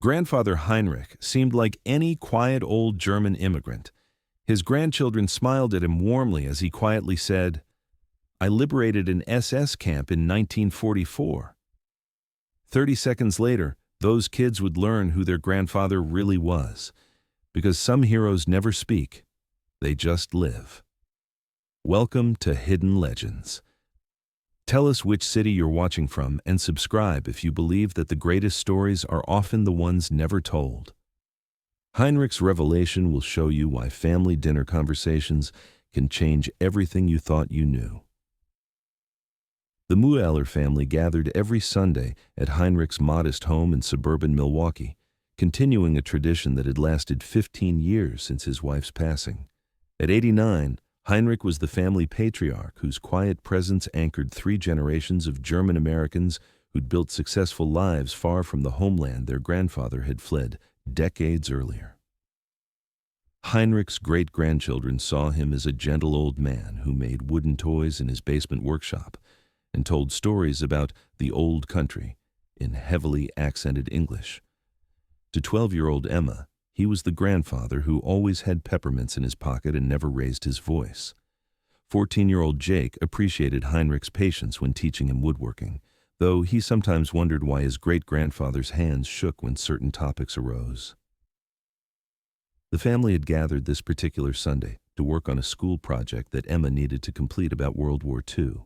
Grandfather Heinrich seemed like any quiet old German immigrant. His grandchildren smiled at him warmly as he quietly said, "I liberated an SS camp in 1944. 30 seconds later, those kids would learn who their grandfather really was, because some heroes never speak, they just live. Welcome to Hidden Legends. Tell us which city you're watching from and subscribe if you believe that the greatest stories are often the ones never told. Heinrich's revelation will show you why family dinner conversations can change everything you thought you knew. The Mueller family gathered every Sunday at Heinrich's modest home in suburban Milwaukee, continuing a tradition that had lasted 15 years since his wife's passing. At 89, Heinrich was the family patriarch whose quiet presence anchored 3 generations of German Americans who'd built successful lives far from the homeland their grandfather had fled decades earlier. Heinrich's great-grandchildren saw him as a gentle old man who made wooden toys in his basement workshop and told stories about the old country in heavily accented English. To 12-year-old Emma, he was the grandfather who always had peppermints in his pocket and never raised his voice. 14-year-old Jake appreciated Heinrich's patience when teaching him woodworking, though he sometimes wondered why his great-grandfather's hands shook when certain topics arose. The family had gathered this particular Sunday to work on a school project that Emma needed to complete about World War II.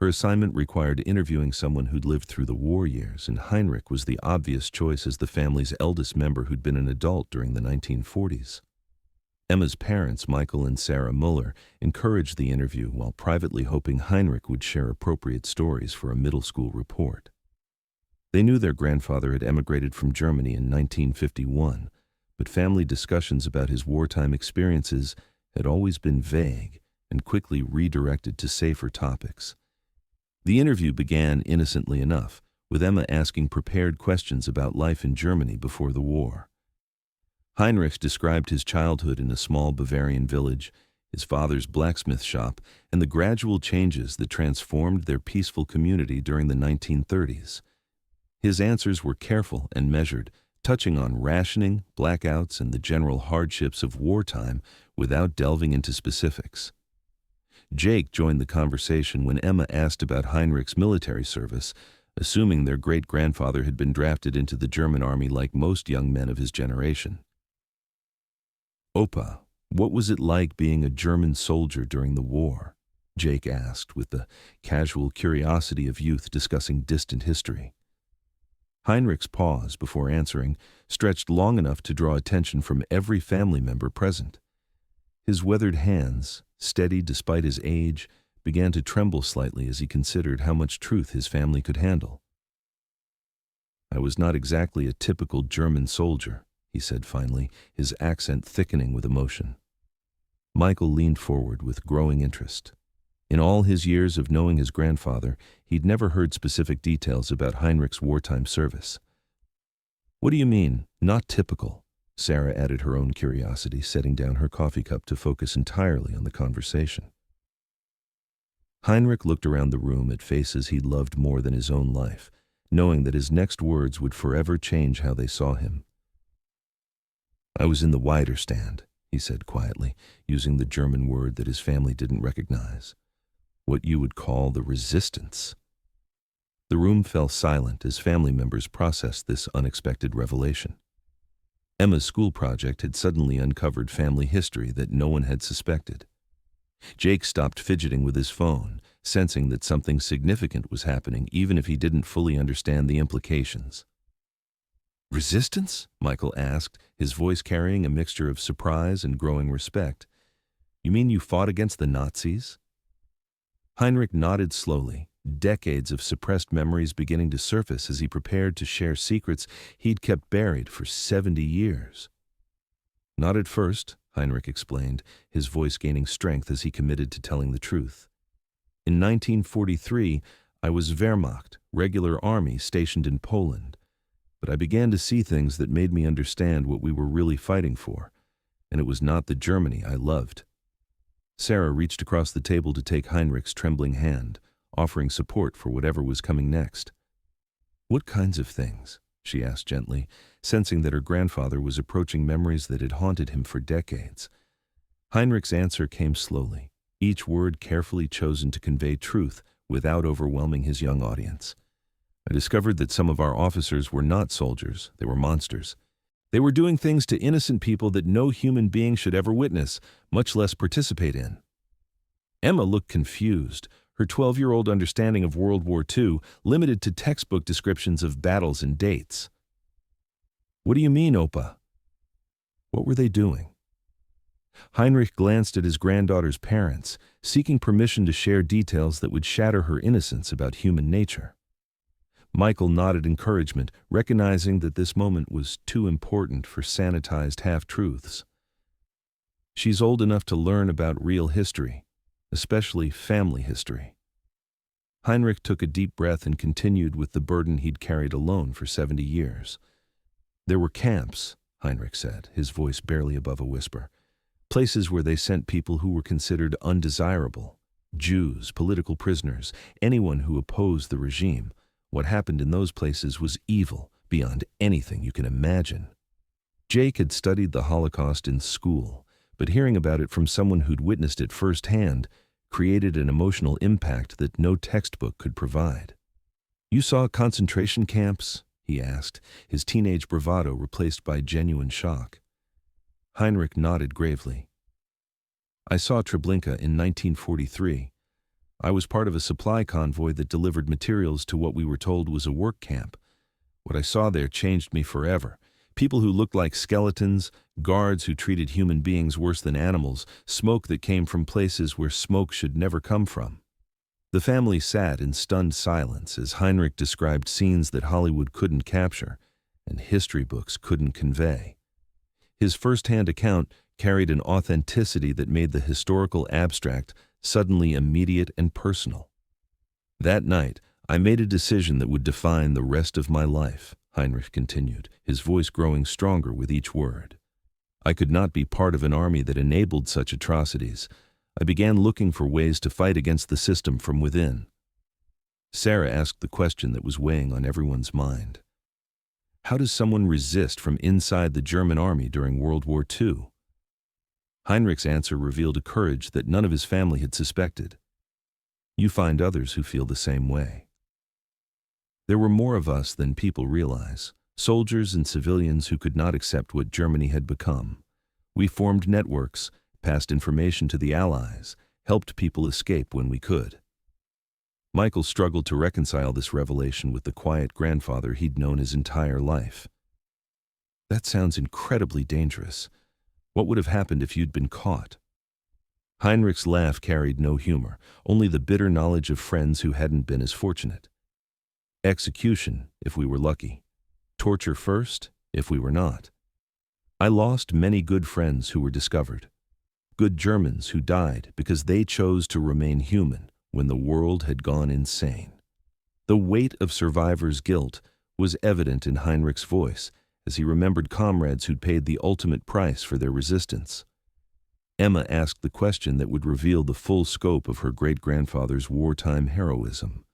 Her assignment required interviewing someone who'd lived through the war years, and Heinrich was the obvious choice as the family's eldest member who'd been an adult during the 1940s. Emma's parents, Michael and Sarah Mueller, encouraged the interview while privately hoping Heinrich would share appropriate stories for a middle school report. They knew their grandfather had emigrated from Germany in 1951, but family discussions about his wartime experiences had always been vague and quickly redirected to safer topics. The interview began innocently enough, with Emma asking prepared questions about life in Germany before the war. Heinrich described his childhood in a small Bavarian village, his father's blacksmith shop, and the gradual changes that transformed their peaceful community during the 1930s. His answers were careful and measured, touching on rationing, blackouts, and the general hardships of wartime without delving into specifics. Jake joined the conversation when Emma asked about Heinrich's military service, assuming their great-grandfather had been drafted into the German army like most young men of his generation. "Opa, what was it like being a German soldier during the war?" Jake asked with the casual curiosity of youth discussing distant history. Heinrich's pause before answering stretched long enough to draw attention from every family member present. His weathered hands, steady despite his age, began to tremble slightly as he considered how much truth his family could handle. "I was not exactly a typical German soldier," he said finally, his accent thickening with emotion. Michael leaned forward with growing interest. In all his years of knowing his grandfather, he'd never heard specific details about Heinrich's wartime service. "What do you mean, not typical?" Sarah added her own curiosity, setting down her coffee cup to focus entirely on the conversation. Heinrich looked around the room at faces he loved more than his own life, knowing that his next words would forever change how they saw him. "I was in the Widerstand," he said quietly, using the German word that his family didn't recognize. "What you would call the resistance." The room fell silent as family members processed this unexpected revelation. Emma's school project had suddenly uncovered family history that no one had suspected. Jake stopped fidgeting with his phone, sensing that something significant was happening even if he didn't fully understand the implications. "Resistance?" Michael asked, his voice carrying a mixture of surprise and growing respect. "You mean you fought against the Nazis?" Heinrich nodded slowly, decades of suppressed memories beginning to surface as he prepared to share secrets he'd kept buried for 70 years. "Not at first," Heinrich explained, his voice gaining strength as he committed to telling the truth. "In 1943, I was Wehrmacht, regular army stationed in Poland, but I began to see things that made me understand what we were really fighting for, and it was not the Germany I loved." Sarah reached across the table to take Heinrich's trembling hand, offering support for whatever was coming next. "What kinds of things?" she asked gently, sensing that her grandfather was approaching memories that had haunted him for decades. Heinrich's answer came slowly, each word carefully chosen to convey truth without overwhelming his young audience. I discovered that some of our officers were not soldiers, they were monsters. They were doing things to innocent people that no human being should ever witness, much less participate in. Emma looked confused, her 12-year-old understanding of World War II limited to textbook descriptions of battles and dates. "What do you mean, Opa?" "What were they doing?" Heinrich glanced at his granddaughter's parents, seeking permission to share details that would shatter her innocence about human nature. Michael nodded encouragement, recognizing that this moment was too important for sanitized half-truths. "She's old enough to learn about real history, especially family history." Heinrich took a deep breath and continued with the burden he'd carried alone for 70 years. "There were camps," Heinrich said, his voice barely above a whisper. "Places where they sent people who were considered undesirable. Jews, political prisoners, anyone who opposed the regime. What happened in those places was evil, beyond anything you can imagine." Jake had studied the Holocaust in school, but hearing about it from someone who'd witnessed it firsthand created an emotional impact that no textbook could provide. "You saw concentration camps?" he asked, his teenage bravado replaced by genuine shock. Heinrich nodded gravely. "I saw Treblinka in 1943. I was part of a supply convoy that delivered materials to what we were told was a work camp. What I saw there changed me forever. People who looked like skeletons, guards who treated human beings worse than animals, smoke that came from places where smoke should never come from." The family sat in stunned silence as Heinrich described scenes that Hollywood couldn't capture and history books couldn't convey. His first-hand account carried an authenticity that made the historical abstract suddenly immediate and personal. "That night, I made a decision that would define the rest of my life," Heinrich continued, his voice growing stronger with each word. "I could not be part of an army that enabled such atrocities. I began looking for ways to fight against the system from within." Sarah asked the question that was weighing on everyone's mind. How does someone resist from inside the German army during World War II? Heinrich's answer revealed a courage that none of his family had suspected. "You find others who feel the same way." There were more of us than people realize, soldiers and civilians who could not accept what Germany had become. We formed networks, passed information to the Allies, helped people escape when we could. Michael struggled to reconcile this revelation with the quiet grandfather he'd known his entire life. "That sounds incredibly dangerous. What would have happened if you'd been caught?" Heinrich's laugh carried no humor, only the bitter knowledge of friends who hadn't been as fortunate. "Execution, if we were lucky. Torture first, if we were not. I lost many good friends who were discovered. Good Germans who died because they chose to remain human when the world had gone insane." The weight of survivors' guilt was evident in Heinrich's voice as he remembered comrades who'd paid the ultimate price for their resistance. Emma asked the question that would reveal the full scope of her great-grandfather's wartime heroism.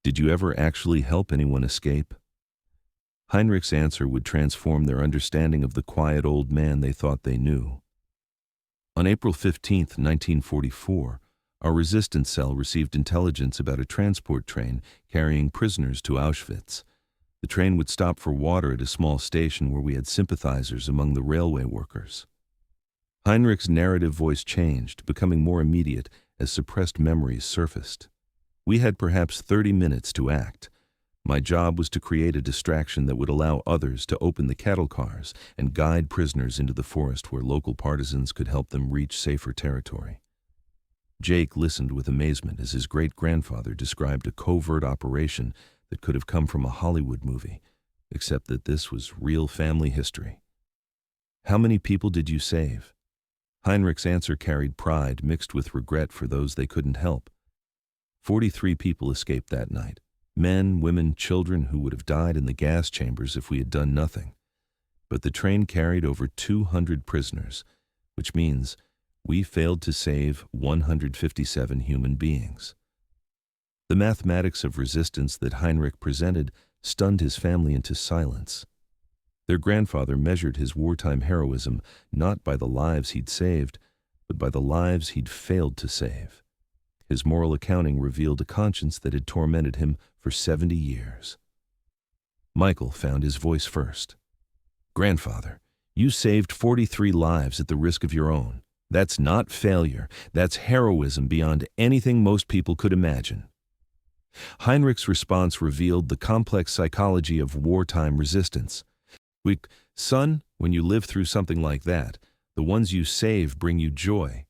"Did you ever actually help anyone escape?" Heinrich's answer would transform their understanding of the quiet old man they thought they knew. On April 15, 1944, our resistance cell received intelligence about a transport train carrying prisoners to Auschwitz. The train would stop for water at a small station where we had sympathizers among the railway workers. Heinrich's narrative voice changed, becoming more immediate as suppressed memories surfaced. We had perhaps 30 minutes to act. My job was to create a distraction that would allow others to open the cattle cars and guide prisoners into the forest where local partisans could help them reach safer territory. Jake listened with amazement as his great-grandfather described a covert operation that could have come from a Hollywood movie, except that this was real family history. "How many people did you save?" Heinrich's answer carried pride mixed with regret for those they couldn't help. 43 people escaped that night. Men, women, children who would have died in the gas chambers if we had done nothing. But the train carried over 200 prisoners, which means we failed to save 157 human beings. The mathematics of resistance that Heinrich presented stunned his family into silence. Their grandfather measured his wartime heroism not by the lives he'd saved, but by the lives he'd failed to save. His moral accounting revealed a conscience that had tormented him for 70 years. Michael found his voice first. "Grandfather, you saved 43 lives at the risk of your own. That's not failure. That's heroism beyond anything most people could imagine." Heinrich's response revealed the complex psychology of wartime resistance. Son, when you live through something like that, the ones you save bring you joy,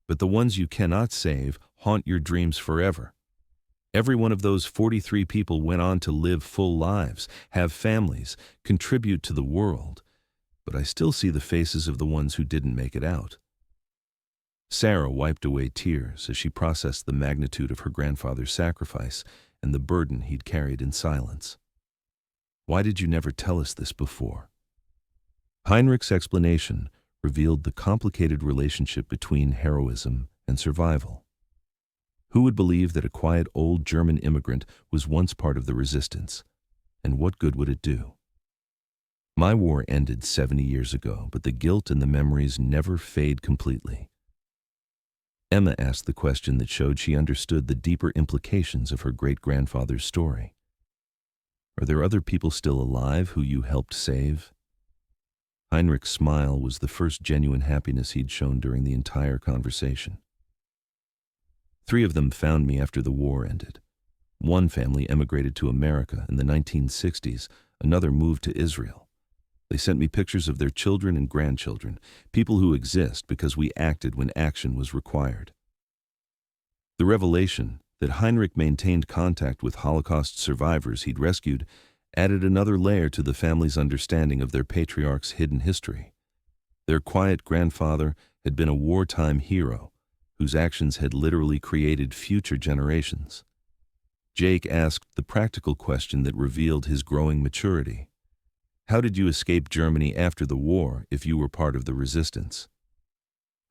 but the ones you cannot save haunt your dreams forever. Every one of those 43 people went on to live full lives, have families, contribute to the world, but I still see the faces of the ones who didn't make it out. Sarah wiped away tears as she processed the magnitude of her grandfather's sacrifice and the burden he'd carried in silence. "Why did you never tell us this before?" Heinrich's explanation revealed the complicated relationship between heroism and survival. Who would believe that a quiet old German immigrant was once part of the resistance? And what good would it do? My war ended 70 years ago, but the guilt and the memories never fade completely. Emma asked the question that showed she understood the deeper implications of her great-grandfather's story. Are there other people still alive who you helped save? Heinrich's smile was the first genuine happiness he'd shown during the entire conversation. 3 of them found me after the war ended. One family emigrated to America in the 1960s, another moved to Israel. They sent me pictures of their children and grandchildren, people who exist because we acted when action was required. The revelation that Heinrich maintained contact with Holocaust survivors he'd rescued added another layer to the family's understanding of their patriarch's hidden history. Their quiet grandfather had been a wartime hero whose actions had literally created future generations. Jake asked the practical question that revealed his growing maturity. How did you escape Germany after the war if you were part of the resistance?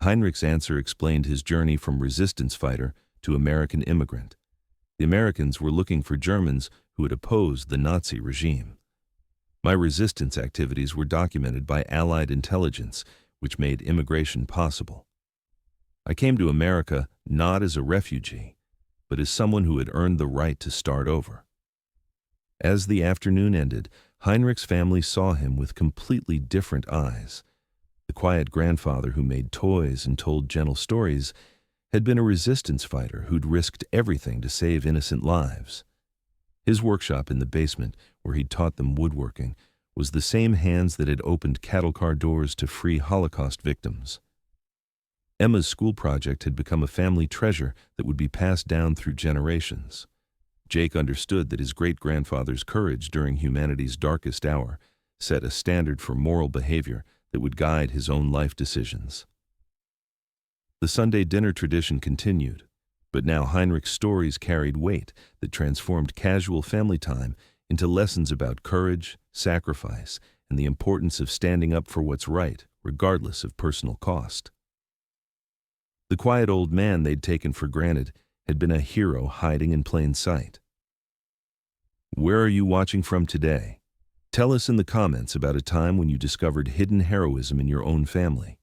Heinrich's answer explained his journey from resistance fighter to American immigrant. The Americans were looking for Germans who had opposed the Nazi regime. My resistance activities were documented by Allied intelligence, which made immigration possible. I came to America not as a refugee, but as someone who had earned the right to start over. As the afternoon ended, Heinrich's family saw him with completely different eyes. The quiet grandfather who made toys and told gentle stories had been a resistance fighter who'd risked everything to save innocent lives. His workshop in the basement, where he'd taught them woodworking, was the same hands that had opened cattle car doors to free Holocaust victims. Emma's school project had become a family treasure that would be passed down through generations. Jake understood that his great-grandfather's courage during humanity's darkest hour set a standard for moral behavior that would guide his own life decisions. The Sunday dinner tradition continued, but now Heinrich's stories carried weight that transformed casual family time into lessons about courage, sacrifice, and the importance of standing up for what's right, regardless of personal cost. The quiet old man they'd taken for granted had been a hero hiding in plain sight. Where are you watching from today? Tell us in the comments about a time when you discovered hidden heroism in your own family.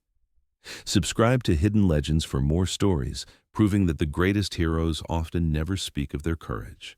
Subscribe to Hidden Legends for more stories proving that the greatest heroes often never speak of their courage.